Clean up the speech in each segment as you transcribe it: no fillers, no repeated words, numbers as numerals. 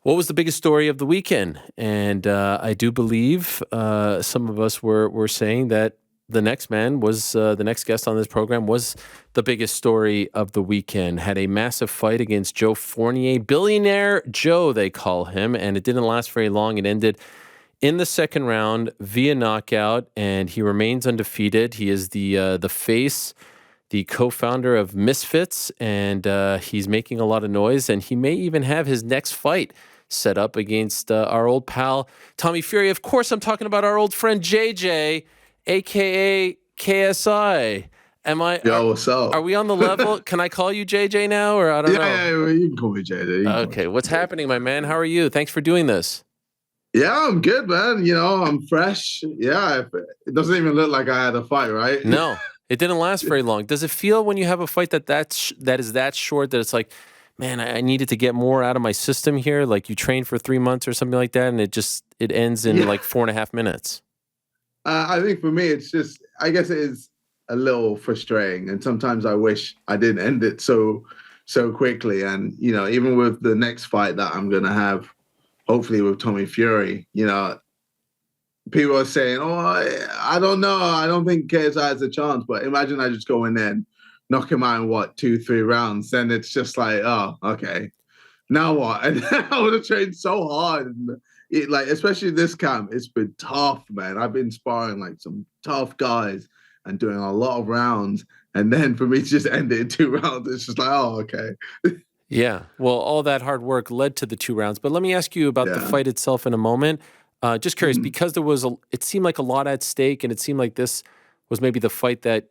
What was the biggest story of the weekend? And I do believe some of us were saying that the next man was the next guest on this program was the biggest story of the weekend. Had a massive fight against Joe Fournier, Billionaire Joe, they call him, and it didn't last very long. It ended in the second round via knockout, and he remains undefeated. He is the face, the co-founder of Misfits, and he's making a lot of noise, and he may even have his next fight set up against our old pal, Tommy Fury. Of course, I'm talking about our old friend, JJ, a.k.a. KSI. Yo, what's up? Are we on the level? Can I call you JJ now, or I don't know? Yeah, you can call me JJ. Okay, what's happening, my man? How are you? Thanks for doing this. Yeah, I'm good, man. I'm fresh. Yeah, it doesn't even look like I had a fight, right? No. It didn't last very long. Does it feel when you have a fight that is that short that it's like, man, I needed to get more out of my system here? Like you train for 3 months or something like that, and it ends in like 4.5 minutes. I think for me, it's just, I guess it is a little frustrating, and sometimes I wish I didn't end it so quickly. And even with the next fight that I'm gonna have, hopefully with Tommy Fury, people are saying, "Oh, I don't know. I don't think KSI has a chance." But imagine I just go in there and knock him out in 2-3 rounds. Then it's just like, oh, okay, now what? And I would have trained so hard, and especially this camp, it's been tough, man. I've been sparring like some tough guys and doing a lot of rounds, and then for me to just end it in 2 rounds, it's just like, oh, okay. Yeah. Well, all that hard work led to the 2 rounds. But let me ask you about the fight itself in a moment. Just curious, because it seemed like a lot at stake, and it seemed like this was maybe the fight that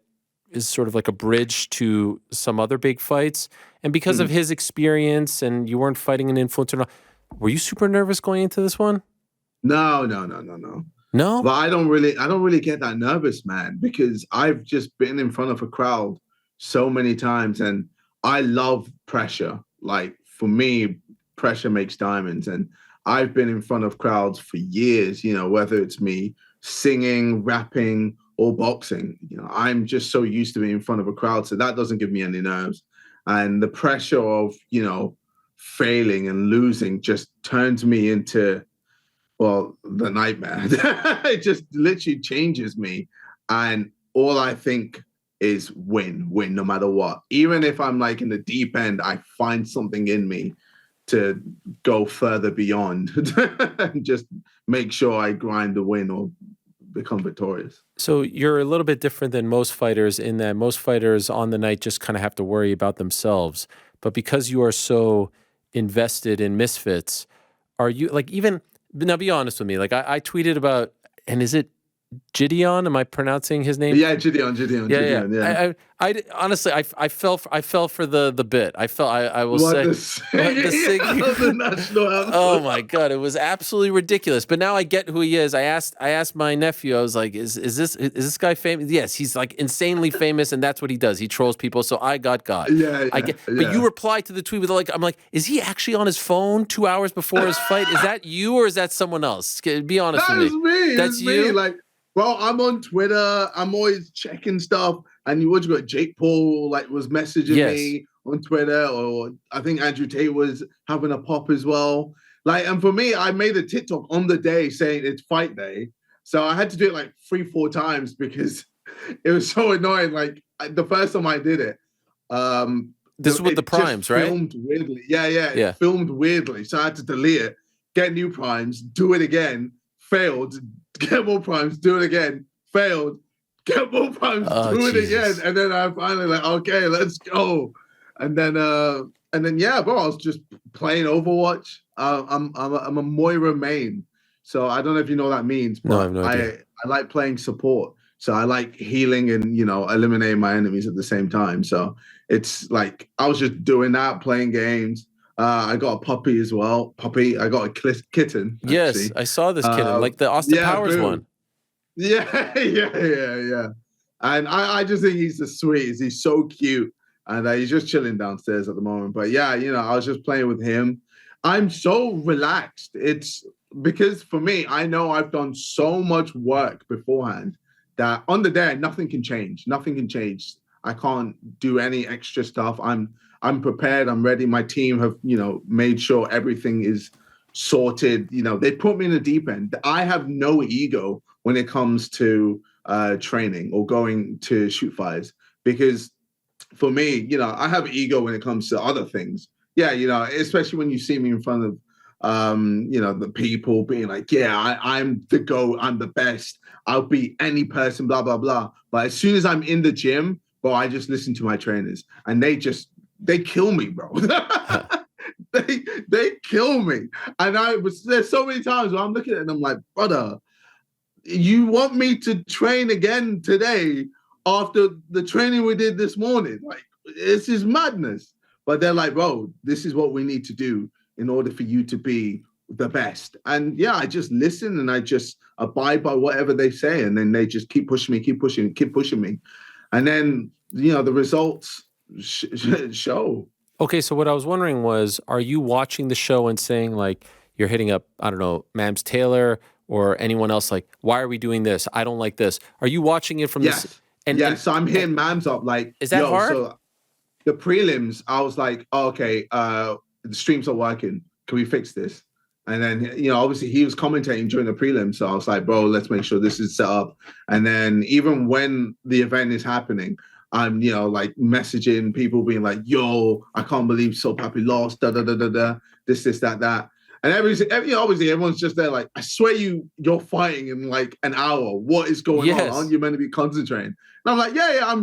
is sort of like a bridge to some other big fights. And because of his experience, and you weren't fighting an influencer, were you super nervous going into this one? No. No? But I don't really get that nervous, man, because I've just been in front of a crowd so many times, and I love pressure. Like for me, pressure makes diamonds, and I've been in front of crowds for years, whether it's me singing, rapping, or boxing. I'm just so used to being in front of a crowd, so that doesn't give me any nerves. And the pressure of, failing and losing just turns me into, well, the nightmare. It just literally changes me. And all I think is win, no matter what. Even if I'm like in the deep end, I find something in me to go further beyond and just make sure I grind the win or become victorious. So you're a little bit different than most fighters in that most fighters on the night just kind of have to worry about themselves. But because you are so invested in Misfits, are you like even now? Be honest with me. Like I tweeted about, and is it Gideon? Am I pronouncing his name? Yeah, Gideon. Yeah. I honestly, I fell for the bit. I will what say the singing the national anthem. Oh my God, it was absolutely ridiculous. But now I get who he is. I asked my nephew. I was like, is this guy famous? Yes, he's like insanely famous, and that's what he does. He trolls people. So I got God. Yeah. But you replied to the tweet with I'm like, is he actually on his phone 2 hours before his fight? Is that you or is that someone else? Be honest with me. That is me. That's you. Like, well, I'm on Twitter. I'm always checking stuff. And you got Jake Paul was messaging me on Twitter, or I think Andrew Tate was having a pop as well. And for me, I made a TikTok on the day saying it's fight day. So I had to do it 3-4 times because it was so annoying. The first time I did it, this is with the primes, right? Filmed weirdly. Yeah. It filmed weirdly. So I had to delete it, get new primes, do it again, failed, get more primes, do it again, failed, get more primes, do it again. And then I finally okay, let's go. And then bro, I was just playing Overwatch. I'm a Moira main. So I don't know if you know what that means, but no, I have no idea. I like playing support. So I like healing and, eliminating my enemies at the same time. So it's I was just doing that, playing games. I got a puppy as well. I got a kitten. Actually. Yes, I saw this kitten, like the Austin Powers one. Yeah. And I just think he's the sweetest. He's so cute. And he's just chilling downstairs at the moment. But yeah, I was just playing with him. I'm so relaxed. It's because for me, I know I've done so much work beforehand that on the day, nothing can change. Nothing can change. I can't do any extra stuff. I'm prepared. I'm ready. My team have, made sure everything is sorted. They put me in the deep end. I have no ego when it comes to training or going to shoot fires, because for me, I have ego when it comes to other things. Yeah, especially when you see me in front of the people being like, yeah, I'm the GOAT, I'm the best, I'll beat any person, blah, blah, blah. But as soon as I'm in the gym, bro, I just listen to my trainers and they kill me, bro. they kill me. And there's so many times where I'm looking at it and I'm like, brother, you want me to train again today after the training we did this morning? Like, this is madness. But they're like, bro, this is what we need to do in order for you to be the best. And yeah, I just listen and I just abide by whatever they say. And then they just keep pushing me, keep pushing me. And then, the results show. Okay, so what I was wondering was, are you watching the show and saying, like, you're hitting up, I don't know, Mams Taylor or anyone else, like, why are we doing this? I don't like this. Are you watching it from this? And so I'm hitting Mams up like, is that hard? So the prelims, I was like, oh, okay, the stream's not working. Can we fix this? And then, obviously he was commentating during the prelim. So I was like, bro, let's make sure this is set up. And then even when the event is happening, I'm, like messaging people being like, yo, I can't believe So Papi lost, this, that. And obviously everyone's just there like, I swear you're fighting in like an hour. What is going on? Aren't you meant to be concentrating? And I'm like, yeah,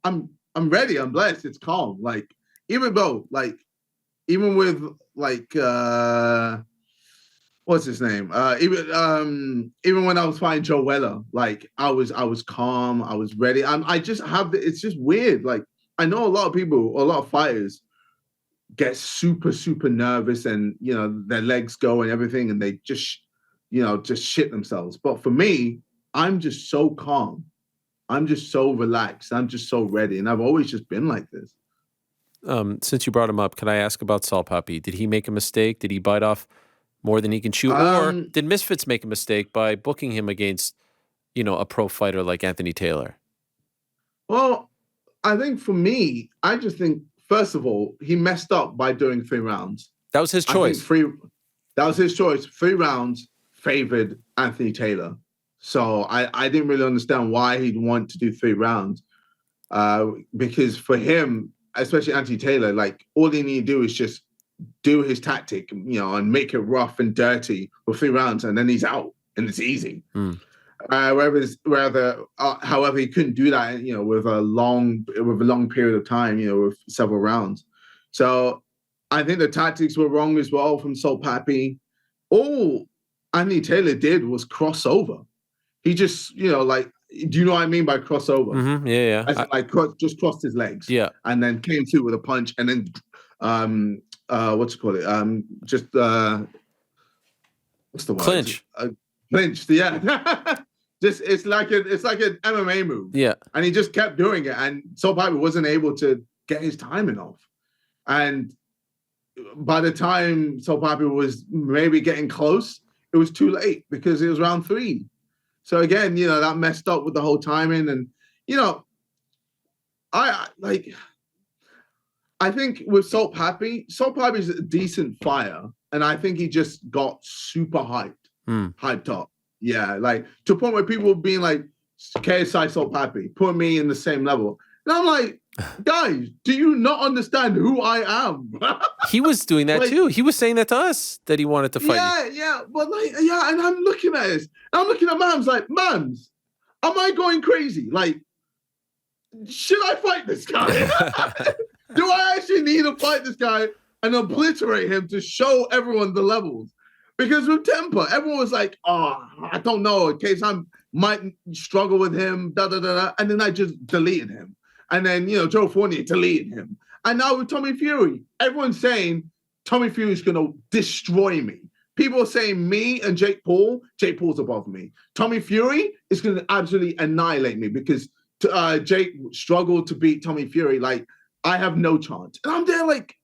I'm ready. I'm blessed. It's calm. Like, even though, like, even with like what's his name? Even when I was fighting Joe Weller, like I was calm, I was ready. I just have it's just weird. Like, I know a lot of people, a lot of fighters get super, super nervous and their legs go and everything, and they just shit themselves. But for me, I'm just so calm. I'm just so relaxed. I'm just so ready. And I've always just been like this. Since you brought him up, can I ask about Saul Papi? Did he make a mistake? Did he bite off more than he can chew? Or did Misfits make a mistake by booking him against, a pro fighter like Anthony Taylor? Well, I think for me, I just think, first of all, he messed up by doing 3 rounds. That was his choice. That was his choice. 3 rounds favored Anthony Taylor. So I didn't really understand why he'd want to do 3 rounds. Because for him, especially Anthony Taylor, like, all he need to do is just do his tactic, and make it rough and dirty for 3 rounds, and then he's out, and it's easy. However, he couldn't do that, with a long period of time, with several rounds. So I think the tactics were wrong as well from Saul Papi. All Anthony Taylor did was cross over. He just, like, do you know what I mean by crossover? Mm-hmm. Yeah. As just crossed his legs. Yeah. And then came through with a punch, and then what's it called? What's the word? Clinch. Clinched, yeah. It's like an MMA move. Yeah. And he just kept doing it, and Saul Papi wasn't able to get his timing off. And by the time Saul Papi was maybe getting close, it was too late because it was round 3. So again, that messed up with the whole timing. And, I think with Saul Papi's a decent fighter. And I think he just got super hyped up. Yeah, like to a point where people were being like, KSI Saul Papi, put me in the same level. And I'm like, guys, do you not understand who I am? He was doing that too. He was saying that to us, that he wanted to fight you. Yeah. But and I'm looking at this. And I'm looking at Mams like, Mams, am I going crazy? Like, should I fight this guy? Do I actually need to fight this guy and obliterate him to show everyone the levels? Because with Temper, everyone was like, oh, I don't know, in case I might struggle with him, and then I just deleted him. And then, Joe Fournier deleted him. And now with Tommy Fury, everyone's saying Tommy Fury's going to destroy me. People are saying me and Jake Paul's above me. Tommy Fury is going to absolutely annihilate me because Jake struggled to beat Tommy Fury. Like, I have no chance. And I'm there like,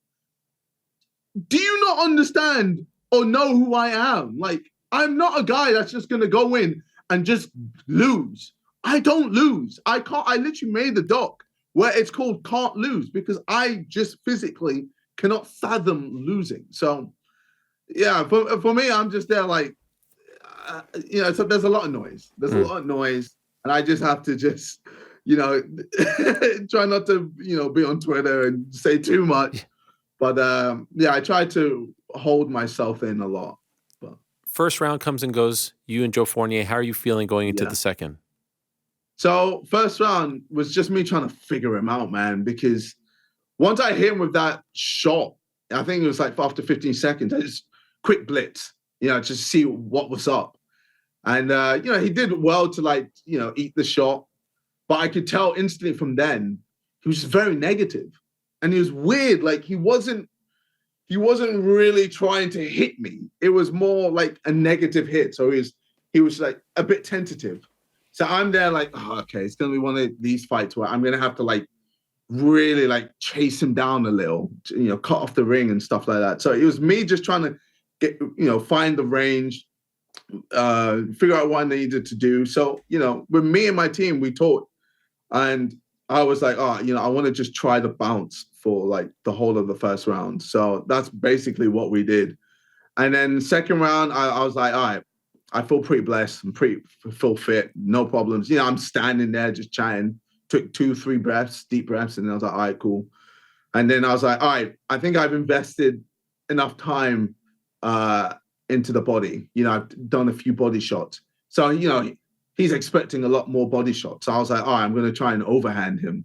do you not understand or know who I am? Like, I'm not a guy that's just going to go in and just lose. I don't lose. I literally made the doc where it's called can't lose because I just physically cannot fathom losing. So Yeah, for me, I'm just there like, so there's a lot of noise. There's a Mm. lot of noise, and I just have to just, you know, try not to, be on Twitter and say too much. But yeah, I try to hold myself in a lot. But First round comes and goes. You and Joe Fournier. How are you feeling going into yeah. the second? So first round was just me trying to figure him out, man, because once I hit him with that shot, I think it was like after 15 seconds, I just quick blitz, just see what was up. And he did well to eat the shot, but I could tell instantly from then he was just very negative, and he was weird. Like he wasn't really trying to hit me. It was more like a negative hit. So he was like a bit tentative. So I'm there like, oh, okay, it's gonna be one of these fights where I'm gonna have to like really like chase him down a little, cut off the ring and stuff like that. So it was me just trying to get, find the range, figure out what I needed to do. So, with me and my team, we talked, and I was like, oh, I want to just try the bounce for like the whole of the first round. So that's basically what we did. And then second round, I was like, all right, I feel pretty blessed. I'm pretty feel fit, no problems. I'm standing there just chatting. Took 2, 3 breaths, deep breaths, and I was like, all right, cool. And then I was like, all right, I think I've invested enough time into the body. I've done a few body shots. So, he's expecting a lot more body shots. So I was like, all right, I'm going to try and overhand him.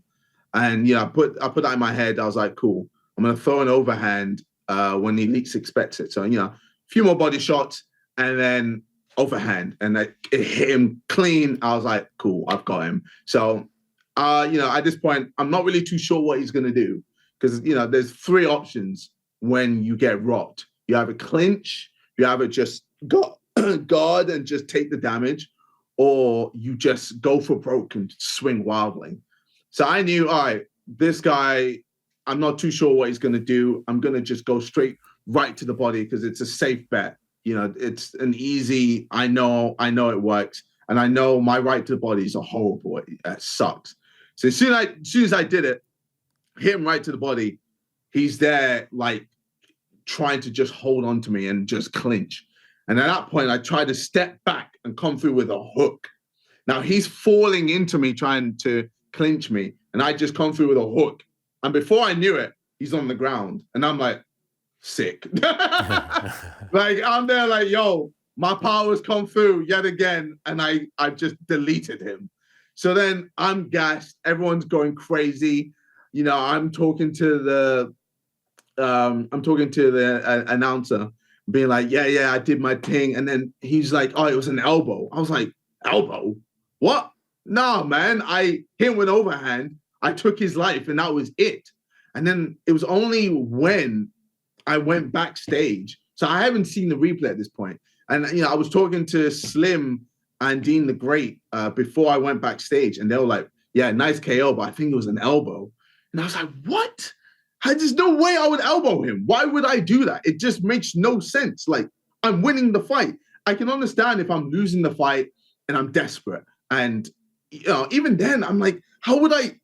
And, I put that in my head. I was like, cool, I'm going to throw an overhand when he least expects it. So, a few more body shots and then overhand. And it hit him clean. I was like, cool, I've got him. So, at this point, I'm not really too sure what he's going to do because, there's 3 options when you get rocked. You have a clinch, you have it just guard and just take the damage, or you just go for broke and swing wildly. So I knew, all right, this guy, I'm not too sure what he's going to do. I'm going to just go straight right to the body because it's a safe bet. It's an easy, I know it works. And I know my right to the body is a horrible. It sucks. So as soon as I did it, hit him right to the body, he's there like trying to just hold on to me and just clinch. And at that point, I tried to step back and come through with a hook. Now he's falling into me trying to clinch me, and I just come through with a hook. And before I knew it, he's on the ground, and I'm like, sick. Like I'm there, like, yo, my powers come through yet again, and I just deleted him. So then I'm gassed. Everyone's going crazy. I'm talking to the announcer, being like, yeah, I did my thing. And then he's like, oh, it was an elbow. I was like, elbow? What? No, man. I hit him with overhand. I took his life, and that was it. And then it was only when I went backstage. So I haven't seen the replay at this point. And I was talking to Slim and Dean the Great before I went backstage, and they were like, yeah, nice KO, but I think it was an elbow. And I was like, what? There's no way I would elbow him. Why would I do that? It just makes no sense. Like, I'm winning the fight. I can understand if I'm losing the fight and I'm desperate. And, even then, I'm like, how would I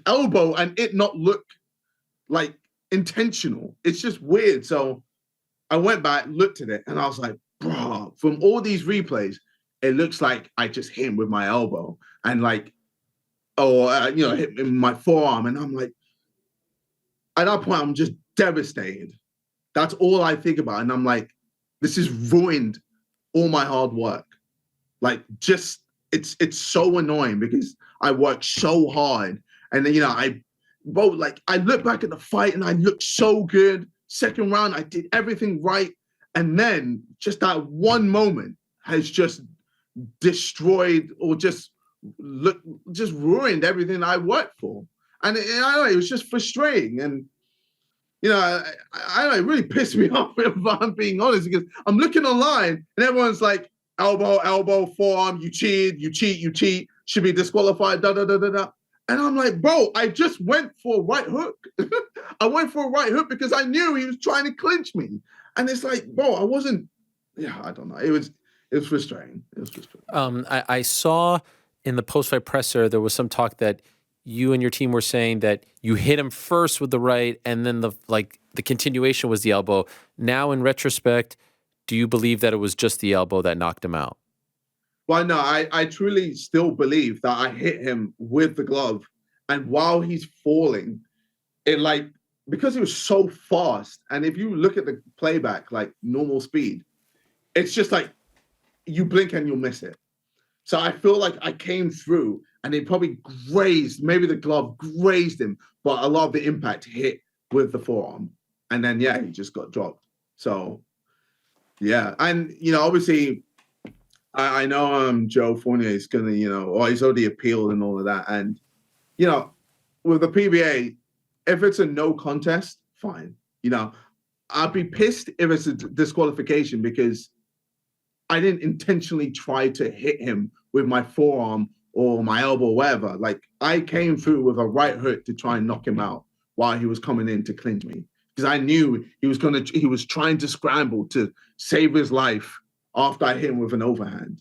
elbow and it not look like intentional? It's just weird. So I went back, looked at it, and I was like, bro, from all these replays, it looks like I just hit him with my elbow and like, hit him with my forearm. And I'm like, at that point, I'm just devastated. That's all I think about. And I'm like, this has ruined all my hard work. Like, just it's so annoying because I worked so hard. And then, I look back at the fight and I looked so good. Second round, I did everything right. And then just that one moment has just destroyed or just ruined everything I worked for. And it was just frustrating. And I don't know, it really pissed me off if I'm being honest, because I'm looking online and everyone's like, elbow, forearm, you cheat, should be disqualified, da da da da da. And I'm like, bro, I just went for a right hook. I went for a right hook because I knew he was trying to clinch me. And it's like, bro, I wasn't, I don't know. It was frustrating. It was frustrating. I saw in the post-fight presser there was some talk that you and your team were saying that you hit him first with the right, and then the continuation was the elbow. Now, in retrospect, do you believe that it was just the elbow that knocked him out? Well, no, I truly still believe that I hit him with the glove, and while he's falling, it like because he was so fast, and if you look at the playback like normal speed, it's just like you blink and you'll miss it. So I feel like I came through and it probably grazed, maybe the glove grazed him, but a lot of the impact hit with the forearm. And then, yeah, he just got dropped. So, yeah. And, obviously, I know Joe Fournier is going to, or he's already appealed and all of that. And, with the PBA, if it's a no contest, fine. I'd be pissed if it's a disqualification because I didn't intentionally try to hit him with my forearm or my elbow or whatever. Like I came through with a right hook to try and knock him out while he was coming in to clinch me because I knew he was trying to scramble to save his life after I hit him with an overhand.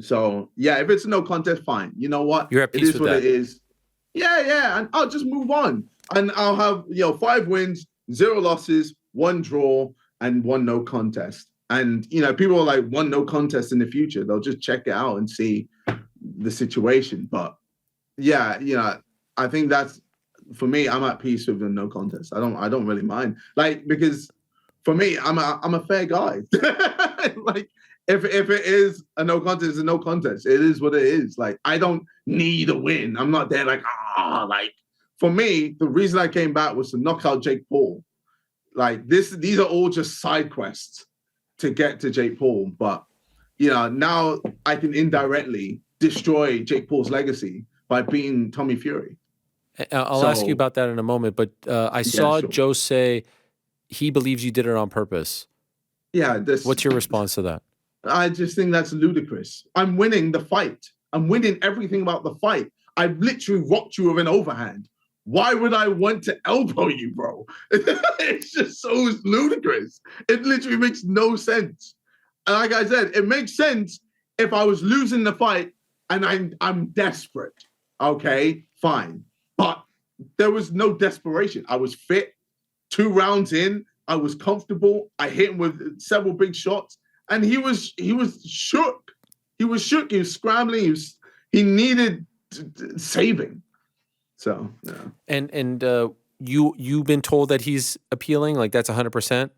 So yeah, if it's a no contest, fine. You know what? You're at peace It is with what that. it is. Yeah, and I'll just move on, and I'll have 5 wins, 0 losses, 1 draw, and 1 no contest. And people are like 1 no contest in the future. They'll just check it out and see the situation. But yeah, I think that's for me. I'm at peace with the no contest. I don't really mind, like because for me, I'm a fair guy. Like if it is a no contest, it's a no contest. It is what it is. Like I don't need a win. I'm not there like like for me, the reason I came back was to knock out Jake Paul. Like these are all just side quests to get to Jake Paul. But now I can indirectly destroy Jake Paul's legacy by beating Tommy Fury. I'll ask you about that in a moment, but I saw sure. Joe say he believes you did it on purpose. Yeah. What's your response to that? I just think that's ludicrous. I'm winning the fight. I'm winning everything about the fight. I literally rocked you with an overhand. Why would I want to elbow you, bro? It's just so ludicrous. It literally makes no sense. And like I said, it makes sense if I was losing the fight and I'm desperate. Okay, fine. But there was no desperation. I was fit. 2 rounds in, I was comfortable. I hit him with several big shots, and he was shook. He was shook. He was scrambling. He needed saving. So yeah. And you've been told that he's appealing, like that's 100%.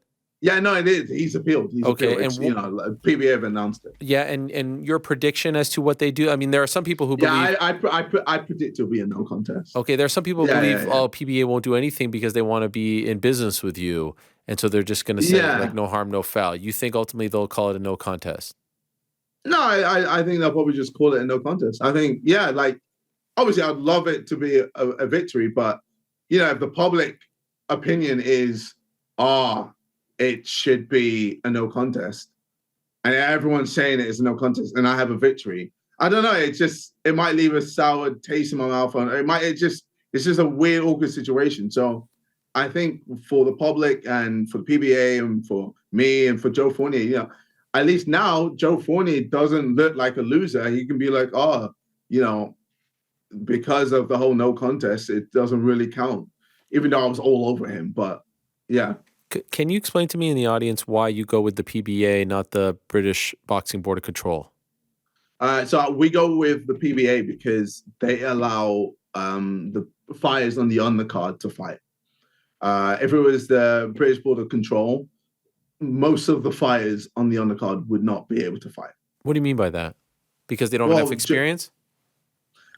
Yeah, no, it is. He's appealed. He's okay, appealed. It's, PBA have announced it. Yeah, and your prediction as to what they do. I mean, there are some people who believe. I predict it'll be a no contest. Okay, there are some people who believe, PBA won't do anything because they want to be in business with you, and so they're just going to say like no harm, no foul. You think ultimately they'll call it a no contest? No, I think they'll probably just call it a no contest. I think like obviously I'd love it to be a victory, but if the public opinion is it should be a no contest, and everyone's saying it is a no contest, and I have a victory. I don't know. It might leave a sour taste in my mouth, and it's just a weird, awkward situation. So I think for the public and for the PBA and for me and for Joe Fournier, at least now Joe Fournier doesn't look like a loser. He can be like, because of the whole no contest, it doesn't really count, even though I was all over him. But yeah. Can you explain to me in the audience why you go with the PBA, not the British Boxing Board of Control? So we go with the PBA because they allow the fighters on the undercard to fight. If it was the British Board of Control, most of the fighters on the undercard would not be able to fight. What do you mean by that? Because they don't have enough experience?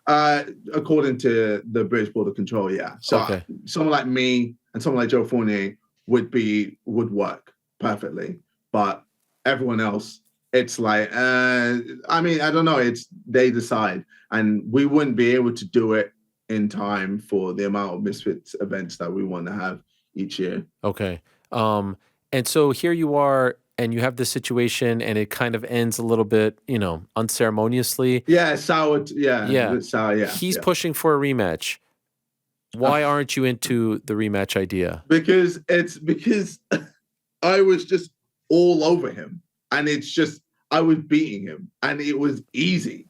According to the British Board of Control, yeah. So someone like me and someone like Joe Fournier would work perfectly, but everyone else, it's like I don't know, they decide, and we wouldn't be able to do it in time for the amount of Misfits events that we want to have each year. Okay. And so here you are, and you have this situation, and it kind of ends a little bit, unceremoniously. Yeah, sour. Yeah. Sour, yeah. He's pushing for a rematch. Why aren't you into the rematch idea? Because I was just all over him, and I was beating him, and it was easy.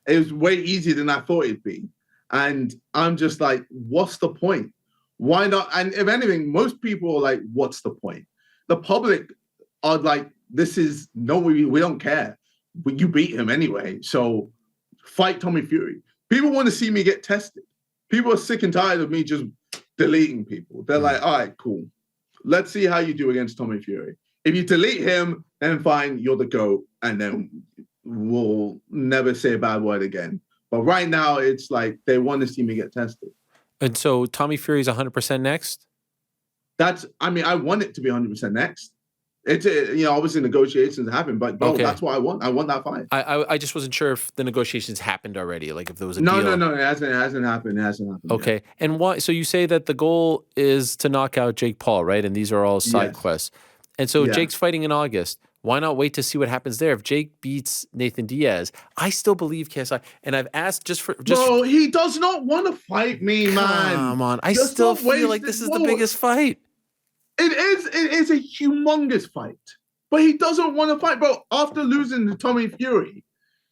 It was way easier than I thought it'd be. And I'm just like, what's the point? Why not? And if anything, most people are like, what's the point? The public are like, this is no, we don't care. But you beat him anyway. So fight Tommy Fury. People want to see me get tested. People are sick and tired of me just deleting people. They're like, all right, cool. Let's see how you do against Tommy Fury. If you delete him, then fine, you're the GOAT. And then we'll never say a bad word again. But right now, it's like they want to see me get tested. And so Tommy Fury's 100% next? I want it to be 100% next. It's, obviously negotiations happen, but bro, Okay. that's what I want. I want that fight. I just wasn't sure if the negotiations happened already, like if there was a No, deal. it hasn't happened. It hasn't happened. Okay. Yet. And why? So you say that the goal is to knock out Jake Paul, right? And these are all side quests. And so Jake's fighting in August. Why not wait to see what happens there? If Jake beats Nathan Diaz, I still believe KSI. And I've asked Bro, he does not want to fight me, man. Come on. I still feel like this is the biggest fight. It is a humongous fight. But he doesn't want to fight, bro. After losing to Tommy Fury,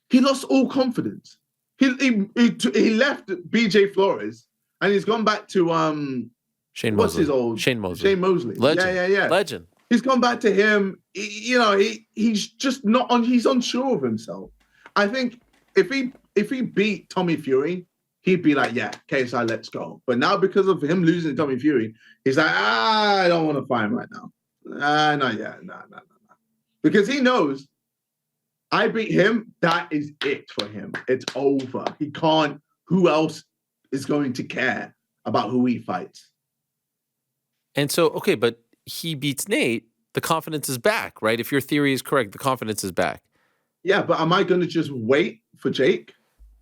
he lost all confidence. He left BJ Flores and he's gone back to Shane Mosley. What's his old Shane Mosley. Shane Mosley. Legend. Yeah. Legend. He's gone back to him. He's just not on. He's unsure of himself. I think if he beat Tommy Fury, he'd be like, yeah, KSI, let's go. But now because of him losing to Tommy Fury, he's like, I don't want to fight him right now. Not yet. No. Because he knows I beat him, that is it for him. It's over. He can't. Who else is going to care about who he fights? And so, okay, but he beats Nate, the confidence is back, right? If your theory is correct, the confidence is back. Yeah, but am I going to just wait for Jake?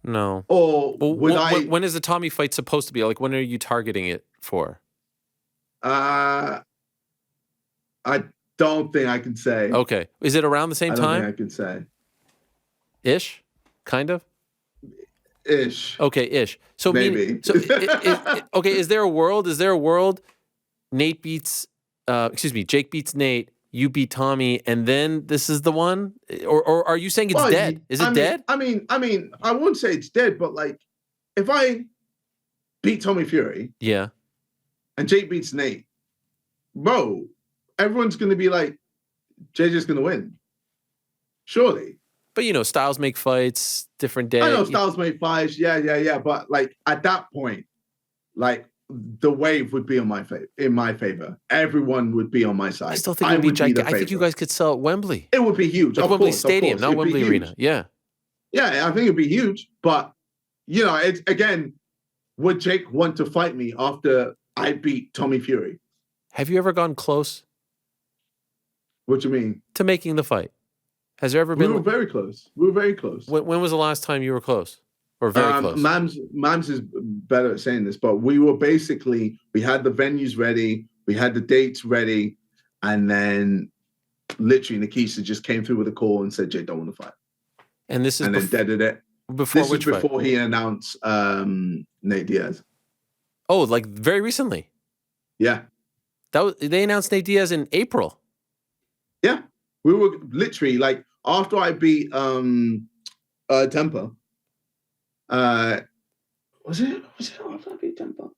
No. Or when is the Tommy fight supposed to be? Like, when are you targeting it for? I don't think I can say. Okay. Is it around the same time? I don't think I can say. Ish? Kind of? Ish. Okay, ish. So maybe. Okay, is there a world Jake beats Nate, you beat Tommy, and then this is the one? Or are you saying it's dead? Is it dead? I mean, I wouldn't say it's dead, but like if I beat Tommy Fury, yeah, and Jake beats Nate, bro, everyone's gonna be like, JJ's gonna win. Surely. But styles make fights, different day. I know styles make fights, yeah. But like at that point, like the wave would be in my favor. Everyone would be on my side. I still think it would be gigantic. I think you guys could sell at Wembley. It would be huge. Like Wembley Stadium, not Wembley Arena. Yeah. Yeah, I think it'd be huge. But it's again, would Jake want to fight me after I beat Tommy Fury? Have you ever gone close? What do you mean? To making the fight. Has there ever been? We were very close. When was the last time you were close? Or very close? Mams is better at saying this, but we had the venues ready, we had the dates ready, and then literally Nikisa just came through with a call and said, Jay, don't want to fight. And this is then deaded it. Before he announced Nate Diaz. Oh, like very recently? Yeah. They announced Nate Diaz in April. Yeah. We were literally like after I beat Temper. Was it after I beat Temper?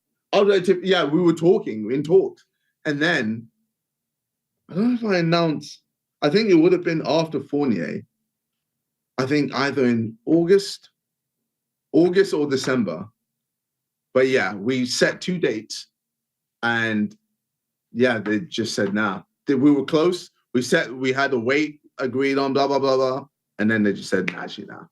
Yeah, we were talking, talks. And then I don't know if I announced, I think it would have been after Fournier. I think either in August or December. But yeah, we set 2 dates and yeah, they just said nah. We were close. We had a weight agreed on, blah, blah, blah, blah. And then they just said, nah, actually, nah.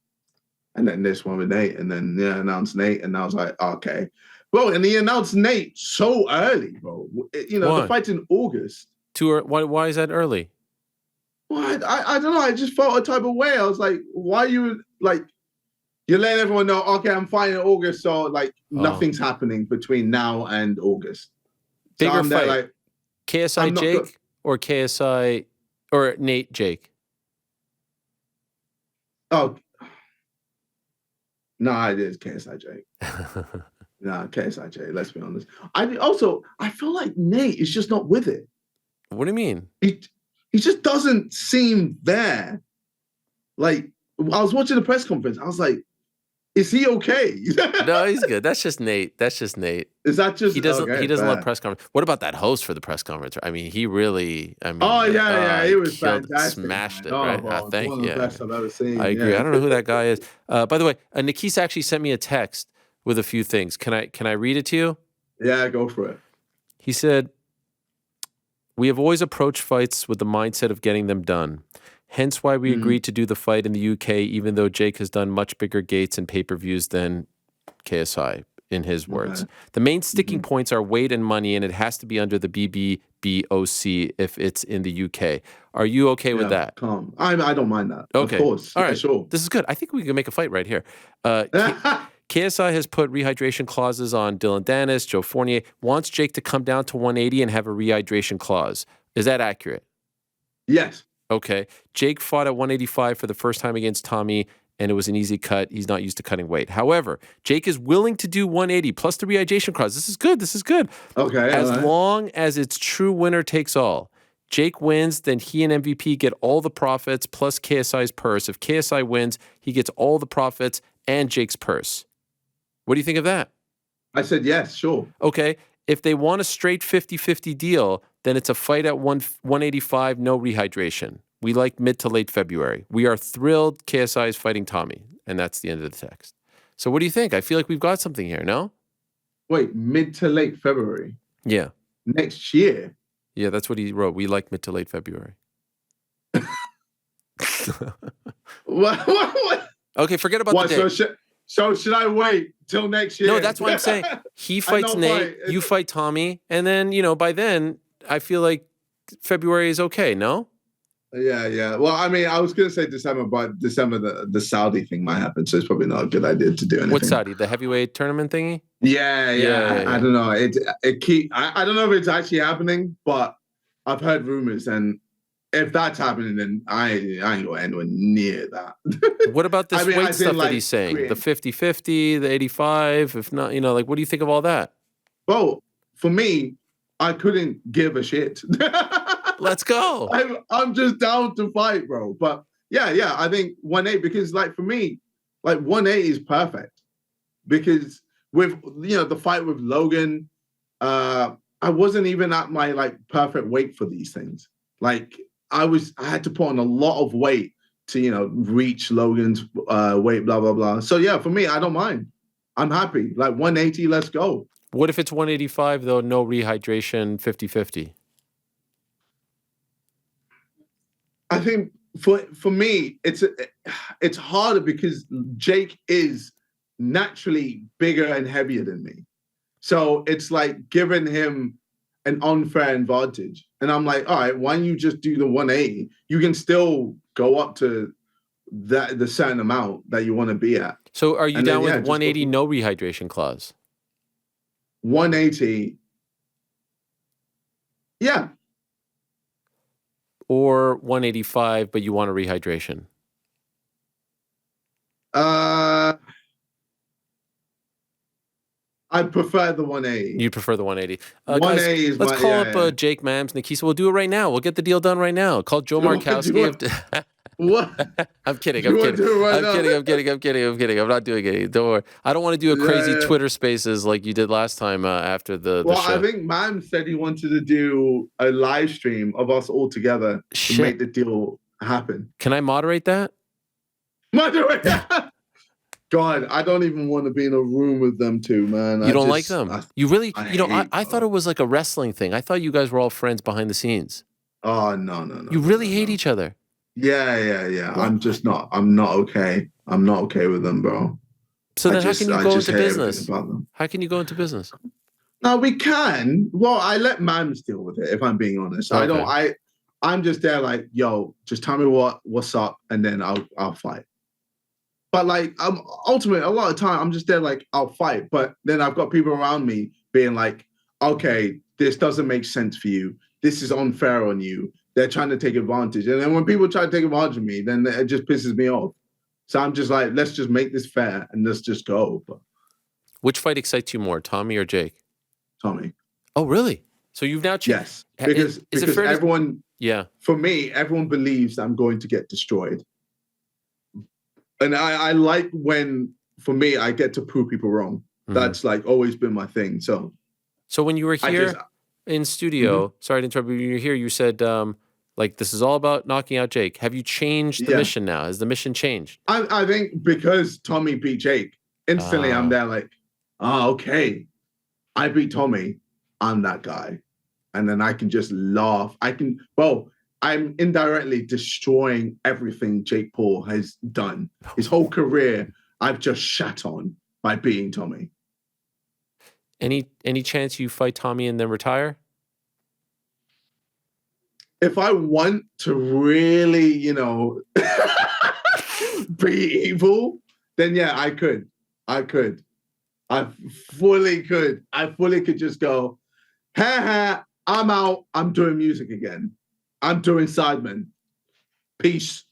And then this one with Nate, and then announced Nate, and I was like, okay. Bro, and he announced Nate so early, bro. The fight's in August. Why is that early? Well, I don't know. I just felt a type of way. I was like, why you, like, you're letting everyone know, okay, I'm fighting in August, so, like, nothing's happening between now and August. Bigger so fight, like, KSI Jake or KSI or Nate Jake? Oh, no, it is KSI Jake. Nah, KSI Jake, let's be honest. I feel like Nate is just not with it. What do you mean? He just doesn't seem there. Like, I was watching the press conference. I was like, Is he okay? No, he's good. That's just Nate. That's just Nate. Is that just He doesn't. He okay? doesn't love Fair. press conference. What about that host for the press conference? I mean, he really. I Oh mean, yeah, he it was killed, fantastic, smashed man. it. Oh, Right? I bro, it's think. one of the Yeah, best I've ever I seen. agree. Yeah. I don't know who that guy is. By the way, Nikisa actually sent me a text with a few things. Can I read it to you? Yeah, go for it. He said, "We have always approached fights with the mindset of getting them done. Hence why we Mm, agreed to do the fight in the UK, even though Jake has done much bigger gates and pay-per-views than KSI, in his words. okay. The main sticking Hmm. points are weight and money, and it has to be under the BBBOC if it's in the UK. Are you okay with Yeah, that?" calm. I don't mind that. Of Okay. course. All Yeah, right. sure. This is good. I think we can make a fight right here. KSI has put rehydration clauses on Dylan Dennis. Joe Fournier wants Jake to come down to 180 and have a rehydration clause. Is that accurate? Yes. Okay. Jake fought at 185 for the first time against Tommy, and it was an easy cut. He's not used to cutting weight. However, Jake is willing to do 180 plus the rehydration clause. This is good. This is good. Okay. All As right. long as it's true winner takes all. Jake wins, then he and MVP get all the profits plus KSI's purse. If KSI wins, he gets all the profits and Jake's purse. What do you think of that? I said yes. Sure. Okay. If they want a straight 50-50 deal, then it's a fight at 185, no rehydration. We like mid to late February. We are thrilled KSI is fighting Tommy. And that's the end of the text. So what do you think? I feel like we've got something here, no? Wait, mid to late February Yeah. next year. Yeah, that's what he wrote. We like mid to late February. What? Okay, forget about the What? date. So should I wait till next year? No, that's what I'm saying. He fights Nate, you fight Tommy, and then, by then, I feel like February is okay, no? Yeah. Well, I mean, I was gonna say December, but December the Saudi thing might happen, so it's probably not a good idea to do anything. What's Saudi? The heavyweight tournament thingy? Yeah. I Yeah. don't know. I don't know if it's actually happening, but I've heard rumors, and if that's happening, then I ain't going anywhere near that. What about this I mean, weight as in, stuff that like, he's saying? The creating. 50-50, the 85, if not, what do you think of all that? Well, for me, I couldn't give a shit. Let's go. I'm just down to fight, bro. But yeah, I think 1A because like for me, like 1A is perfect because with the fight with Logan, I wasn't even at my like perfect weight for these things. Like I had to put on a lot of weight to reach Logan's weight, blah blah blah. So yeah, for me, I don't mind. I'm happy. Like 180, let's go. What if it's 185 though, no rehydration, 50-50? I think for me, it's harder because Jake is naturally bigger and heavier than me. So it's like giving him an unfair advantage. And I'm like, all right, why don't you just do the 180? You can still go up to the certain amount that you want to be at. So are you And down then, with 180 no rehydration clause? 180. Yeah. Or 185, but you want a rehydration? I prefer the 180. You prefer the 180. 180 guys, is let's my, call yeah, up yeah. Jake Mams, Nikisa. We'll do it right now. We'll get the deal done right now. Call Joe Markowski. What? I'm kidding. You want to do it right I'm now? kidding. I'm not doing it. Don't worry. I don't want to do a crazy Twitter Spaces like you did last time after the Well, show. I think Man said he wanted to do a live stream of us all together to make the deal happen. Can I moderate that? Moderate that? God, I don't even want to be in a room with them two, man. You don't like them? You really? I thought it was like a wrestling thing. I thought you guys were all friends behind the scenes. Oh, no. You really hate each other. Yeah. Well, I'm not okay. I'm not okay with them, bro. So then how can you go into business? How can you go into business? No, we can. Well, I let Mams deal with it, if I'm being honest. Okay. I'm just there like, yo, just tell me what's up, and then I'll fight. But like, ultimately, a lot of time, I'm just there like, I'll fight. But then I've got people around me being like, okay, this doesn't make sense for you. This is unfair on you. They're trying to take advantage. And then when people try to take advantage of me, then it just pisses me off. So I'm just like, let's just make this fair and let's just go. But which fight excites you more, Tommy or Jake? Tommy. Oh, really? So you've now changed? Yes, because everyone, for me, everyone believes I'm going to get destroyed. And I like when for me, I get to prove people wrong. That's like always been my thing. So when you were here in studio, sorry to interrupt you, when you were here, you said, like, this is all about knocking out Jake. Have you changed the mission now? Has the mission changed? I think because Tommy beat Jake, instantly I'm there like, okay, I beat Tommy. I'm that guy. And then I can just laugh. I'm indirectly destroying everything Jake Paul has done. His whole career, I've just shat on by beating Tommy. Any chance you fight Tommy and then retire? If I want to really, be evil, then yeah, I could. I fully could. I fully could just go, ha, I'm out. I'm doing music again. I'm doing Sidemen. Peace.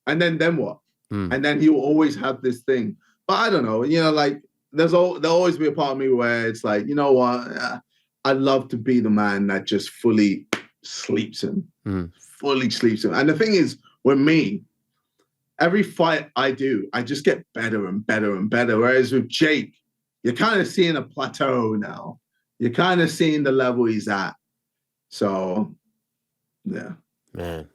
And then what? And then he'll always have this thing. But I don't know. Like there'll always be a part of me where it's like, you know what? I'd love to be the man that just fully sleeps him. Fully sleeps him. And the thing is, with me, every fight I do, I just get better and better and better. Whereas with Jake, you're kind of seeing a plateau now. You're kind of seeing the level he's at. So, yeah. Man,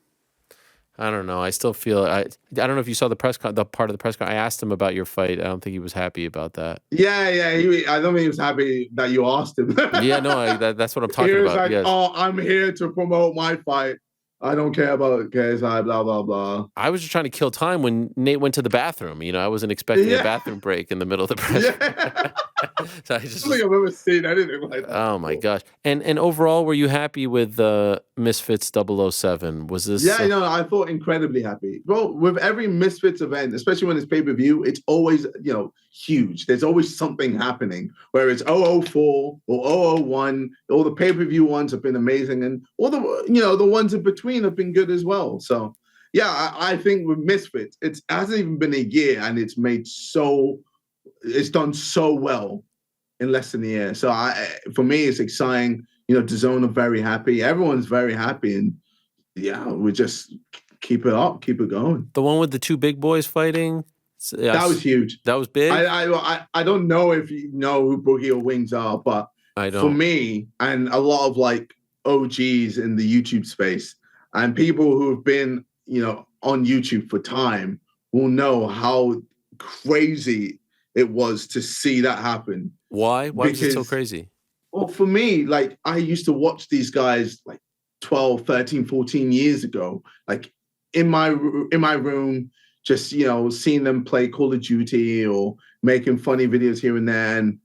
I don't know. I still feel I don't know if you saw the part of the press conference. I asked him about your fight. I don't think he was happy about that. Yeah. I don't think he was happy that you asked him. Yeah, no, that's what I'm talking about. He was like, "Oh, I'm here to promote my fight. I don't care about KSI, blah, blah, blah." I was just trying to kill time when Nate went to the bathroom. I wasn't expecting a bathroom break in the middle of the press. So I don't think I've ever seen anything like that. Oh my gosh. And overall, were you happy with Misfits 007? Was this? Yeah, I thought incredibly happy. Well, with every Misfits event, especially when it's pay-per-view, it's always, huge. There's always something happening, whether it's 004 or 001. All the pay-per-view ones have been amazing. And all the ones in between have been good as well. So, yeah, I think with Misfits, it hasn't even been a year and it's done so well in less than a year. So for me, it's exciting. DAZN are very happy. Everyone's very happy. And yeah, we just keep it up, keep it going. The one with the two big boys fighting? That was huge. That was big? I don't know if you know who Boogie or Wings are, but for me and a lot of like OGs in the YouTube space and people who have been, on YouTube for time will know how crazy it was to see that happen. Why? Why was it so crazy? Well, for me, like I used to watch these guys like 12, 13, 14 years ago, like in my room, just, seeing them play Call of Duty or making funny videos here and there. And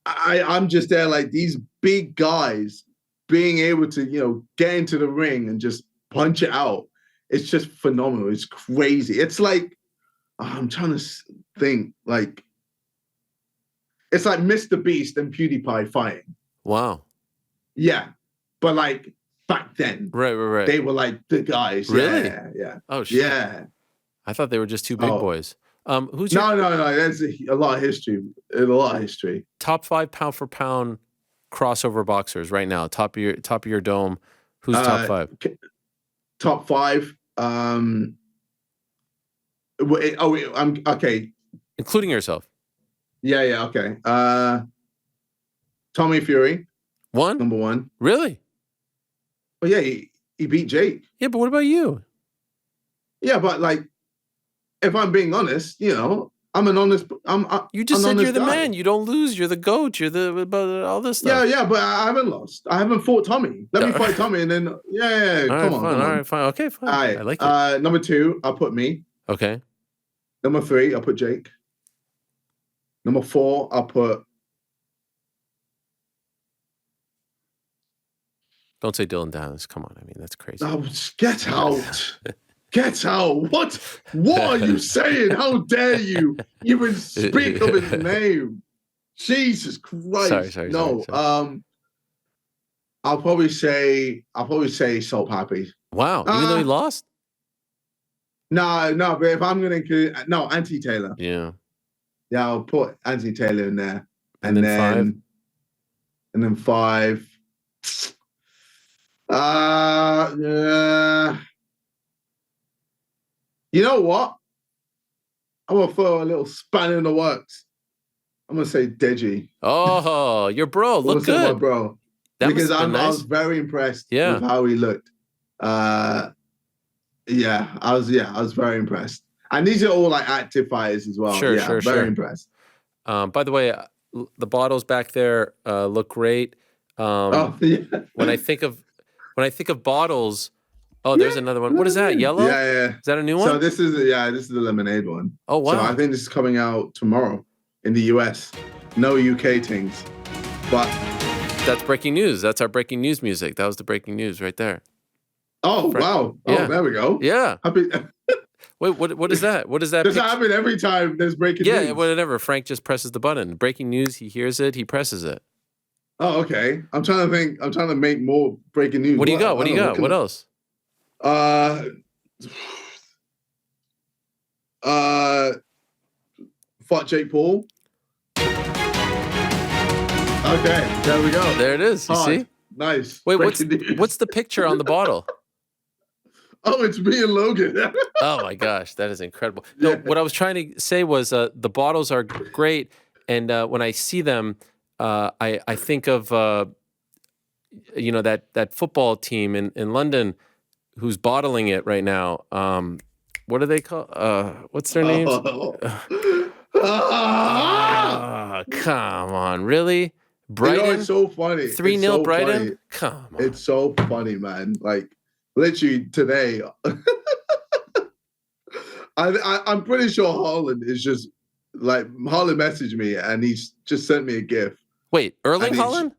I'm just there like these big guys being able to, get into the ring and just punch it out. It's just phenomenal. It's crazy. It's like, I'm trying to think, like, it's like Mr. Beast and PewDiePie fighting. Wow. Yeah. But like back then. Right. They were like the guys. Really? Yeah. Oh, shit. Yeah. I thought they were just two big boys. Who's No. There's a lot of history. Top 5 pound for pound crossover boxers right now. Top of your dome. Who's top 5? Top 5. I'm okay. Including yourself. Yeah, okay. Tommy Fury. Number 1. Really? Oh yeah, he beat Jake. Yeah, but what about you? Yeah, but like, if I'm being honest, I'm an honest. You just said you're the guy. man. You don't lose. You're the GOAT. You're the all this stuff. Yeah, but I haven't lost. I haven't fought Tommy. Let me fight Tommy, and then come on. All right, fine. Okay, fine. All right. I like it. Number 2, I'll put me. Okay. Number 3, I'll put Jake. Number 4, I'll put. Don't say Dylan Downs. Come on. I mean, that's crazy. Oh, get out. Get out. What are you saying? How dare you even speak of his name? Jesus Christ. Sorry. No. Sorry. I'll probably say Salt Papi. Wow. Even though he lost? No, but if I'm gonna include Anthony Taylor. Yeah. Yeah, I'll put Anthony Taylor in there. And then 5. And then 5. You know what? I'm gonna throw a little spanner in the works. I'm gonna say Deji. Oh, your bro, I'm gonna look say my good. bro That must because have been I was nice. very impressed with Yeah, how he looked. Uh, I was very impressed. And these are all like active fighters as well. sure, Yeah, sure, very sure. impressed. By the way, the bottles back there look great. Um, Oh yeah, when I think of bottles, oh, yeah, there's another one. What is that? lemonade. Yellow? Yeah. Is that a new So one? this is the lemonade one. Oh, So I wow. think this is coming out tomorrow in the US. No UK things, but That's breaking news. That's our breaking news music. That was the breaking news right there. oh wow, oh Yeah. there we go. Yeah. Happy. Wait, what is that? What is that Does that picture? happen every time there's breaking Yeah, news? whatever. Frank just presses the button. Breaking news, he hears it, he presses it. Oh, okay. I'm trying to think. I'm trying to make more breaking news. What do you What? got? I What do don't you know. got? What else? Uh, uh, Fuck Jake Paul. Okay, there we go. There it is. You Hard. see? Nice. Wait, Breaking news. what's the picture on the bottle? Oh, it's me and Logan. Oh my gosh, that is incredible. No, Yeah. what I was trying to say was the bottles are great, and when I see them, I think of that football team in London who's bottling it right now. What do they call? What's their names? Oh. Ah! Come on, really? You know, it's Brighton, so funny. 3-0 Brighton. Come on. It's so funny, man. Like literally today, I'm pretty sure Harlan is just like Harlan messaged me and he's just sent me a GIF. Wait, Erling And he's- Haaland?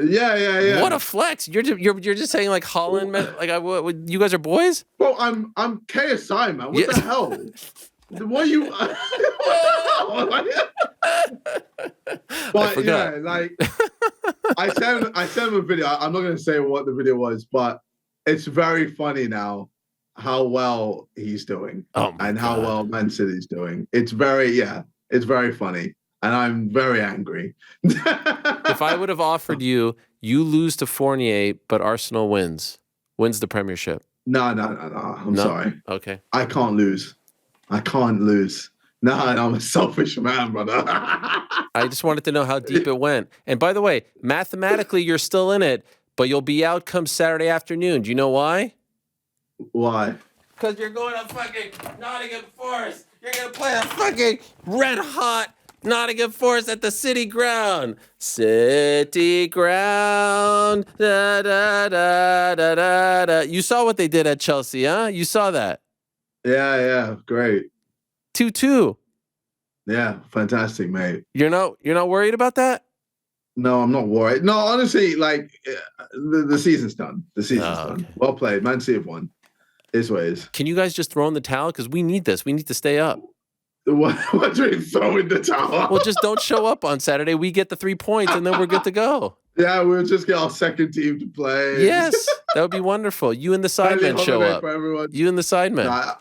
Yeah. What a flex! You're just saying like Holland, like you guys are boys. Bro, I'm KSI, man. What the hell? What are you? What the hell? But yeah, like I sent him a video. I'm not gonna say what the video was, but it's very funny now how well he's doing and how well Man City's doing. It's very funny, and I'm very angry. If I would have offered you lose to Fournier, but Arsenal wins the Premiership. No. I'm sorry. Okay. I can't lose. No, I'm a selfish man, brother. I just wanted to know how deep it went. And by the way, mathematically, you're still in it, but you'll be out come Saturday afternoon. Do you know why? Why? Because you're going to fucking Nottingham Forest. You're going to play a fucking red hot Nottingham Forest at the City Ground. City Ground. Da, da, da, da, da, da. You saw what they did at Chelsea, huh? You saw that. Yeah, great. 2-2. Yeah, fantastic, mate. You're not worried about that? No, I'm not worried. No, honestly, like the season's done. The season's done. Okay. Well played. Man City have won. Is what it is. Can you guys just throw in the towel? Because we need this. We need to stay up. What do you throw in the towel? Well, just don't show up on Saturday. We get the 3 points, and then we're good to go. Yeah, we'll just get our second team to play. Yes, that would be wonderful. You and the sidemen show up. You and the sidemen. Nah,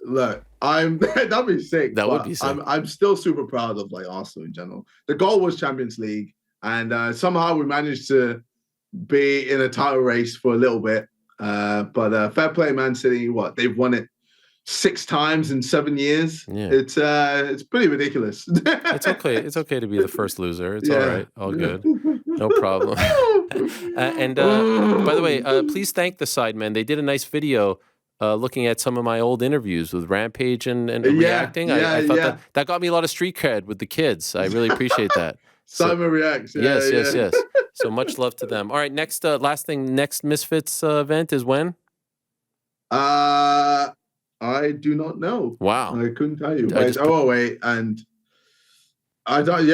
look, that'd be sick. That would be sick. I'm still super proud of like Arsenal in general. The goal was Champions League, and somehow we managed to be in a title race for a little bit. But fair play, Man City. What they've won it 6 times in 7 years. Yeah. It's pretty ridiculous. It's okay. It's okay to be the first loser. It's all right. All good. No problem. And by the way, please thank the sidemen. They did a nice video looking at some of my old interviews with Rampage and reacting. I thought that got me a lot of street cred with the kids. I really appreciate that. Simon reacts. Yes. So much love to them. All right, next last thing, next Misfits event is when? I do not know. Wow. I couldn't tell you. Wait, and I don't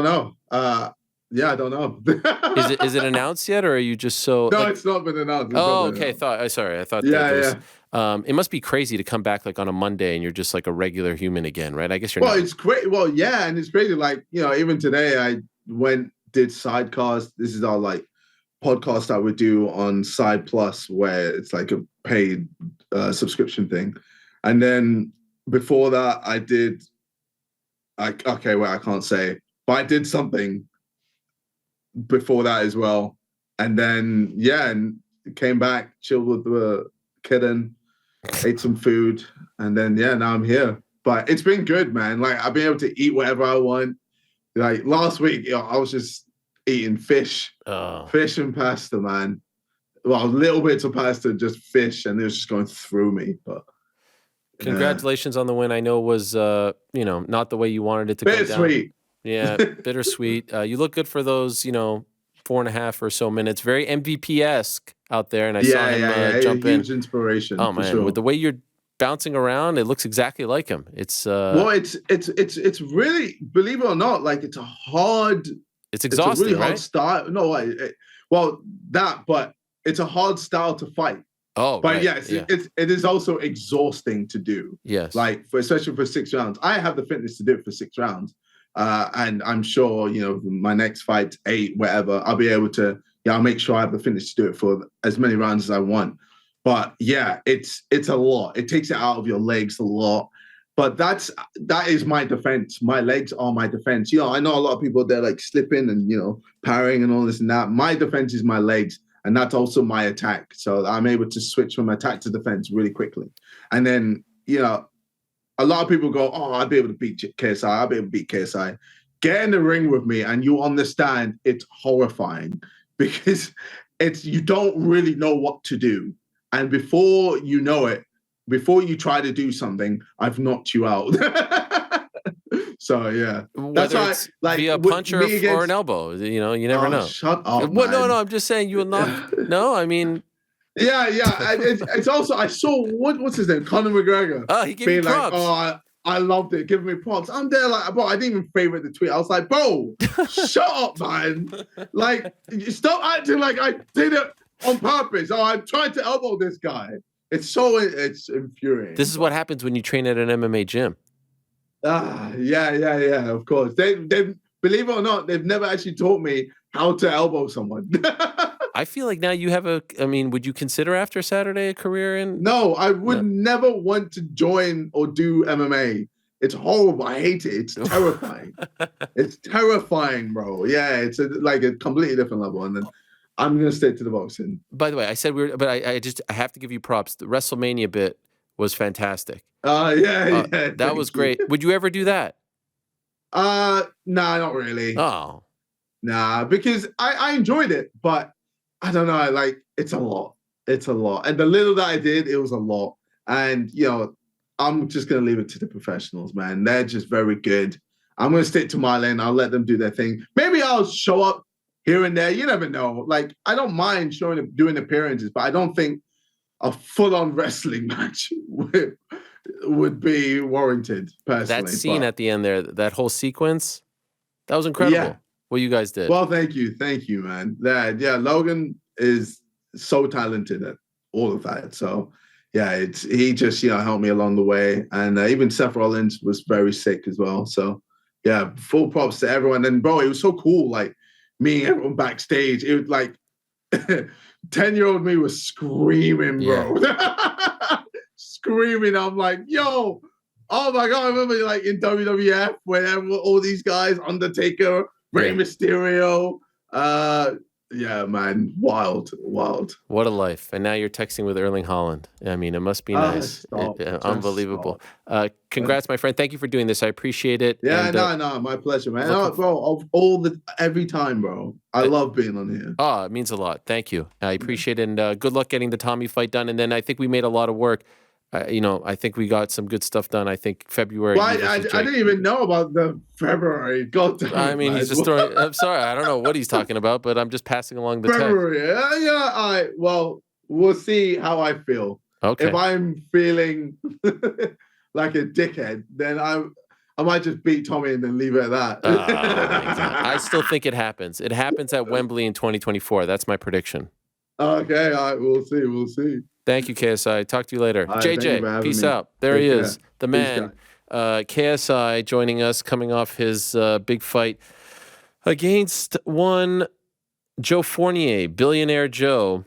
know. I don't know. Is it announced yet, or are you just so? No, it's not been announced. Okay. Sorry. I thought. Yeah. It must be crazy to come back like on a Monday and you're just like a regular human again, right? I guess you're. Well, it's great. Well, yeah, and it's crazy. Like even today, I did Sidecast. This is our like podcast I would do on Side Plus, where it's like a paid subscription thing. And then before that, I did. I can't say, but I did something before that as well. And then and came back, chilled with the kitten, ate some food, and then now I'm here. But it's been good, man. Like I've been able to eat whatever I want. Like last week, I was just eating fish and pasta, man. Well, little bits of pasta, just fish, and it was just going through me. But congratulations on the win. I know it was not the way you wanted it to go down. Bittersweet. Yeah, bittersweet. You look good for those 4.5 or so minutes. Very MVP-esque out there, and I saw him jump in. Huge inspiration. Oh man, sure. with the way you're bouncing around, it looks exactly like him. It's well, it's really, believe it or not, like it's exhausting. It's a really hard right? style. No, but it's a hard style to fight. Oh, but right. yes, yeah. it is also exhausting to do. Yes, like especially for 6 rounds. I have the fitness to do it for 6 rounds, and I'm sure my next fight, 8, whatever, I'll be able to. I'll make sure I have the fitness to do it for as many rounds as I want. But yeah, it's a lot. It takes it out of your legs a lot. But that is my defense. My legs are my defense. I know a lot of people, they're like slipping and parrying and all this and that. My defense is my legs, and that's also my attack. So I'm able to switch from attack to defense really quickly. And then a lot of people go, "Oh, I'll be able to beat KSI. I'll be able to beat KSI." Get in the ring with me, and you understand it's horrifying because you don't really know what to do. And before you know it, before you try to do something, I've knocked you out. So yeah, that's why, it's like via a punch or an elbow. You never know. Shut up. No, I'm just saying you will not. No, I mean. Yeah. It's also, I saw what's his name, Conor McGregor. Oh, he gave me props. Like, I loved it. Give me props. I'm there like, bro, I didn't even favorite the tweet. I was like, bro, shut up, man. Like, stop acting like I did it on purpose. Oh, I'm trying to elbow this guy. It's infuriating. This is what happens when you train at an MMA gym. Yeah. Of course. They believe it or not, they've never actually taught me how to elbow someone. I feel like now you have would you consider after Saturday a career in? No, I would never want to join or do MMA. It's horrible. I hate it. It's terrifying. It's terrifying, bro. Yeah, it's like a completely different level. And then I'm going to stick to the boxing. By the way, I said but I have to give you props. The WrestleMania bit was fantastic. Yeah. That was great. Would you ever do that? Nah, not really. Oh. Nah, because I enjoyed it, but I don't know, like it's a lot. It's a lot. And the little that I did, it was a lot. And I'm just gonna leave it to the professionals, man. They're just very good. I'm gonna stick to my lane. I'll let them do their thing. Maybe I'll show up here and there. You never know. Like I don't mind doing appearances, but I don't think a full-on wrestling match would be warranted, personally. That scene at the end there, that whole sequence, that was incredible. Yeah. What you guys did. Well, thank you, man. Yeah, Logan is so talented at all of that. So yeah, he just helped me along the way, and even Seth Rollins was very sick as well. So yeah, full props to everyone. And bro, it was so cool, like meeting everyone backstage. It was like 10-year-old me was screaming, bro. Yeah. Screaming. I'm like, yo, oh my god! I remember like in WWF when all these guys, Undertaker, Rey Mysterio. Yeah, man. Wild. What a life. And now you're texting with Erling Haaland. I mean, it must be nice. Unbelievable. Congrats, my friend. Thank you for doing this. I appreciate it. Yeah, no, my pleasure, man. Bro, every time, bro. I love being on here. Oh, it means a lot. Thank you. I appreciate it. And good luck getting the Tommy fight done. And then I think we made a lot of work. I think we got some good stuff done. I think February. Well, I didn't even know about the February. God damn it, I mean, he's just throwing. I'm sorry. I don't know what he's talking about, but I'm just passing along the February. Yeah. All right. Well, we'll see how I feel. Okay. If I'm feeling like a dickhead, then I might just beat Tommy and then leave it at that. I still think it happens. It happens at Wembley in 2024. That's my prediction. Okay. All right. We'll see. Thank you, KSI. Talk to you later. Right, JJ, peace out. There he is, the man. KSI joining us, coming off his big fight against one Joe Fournier, billionaire Joe.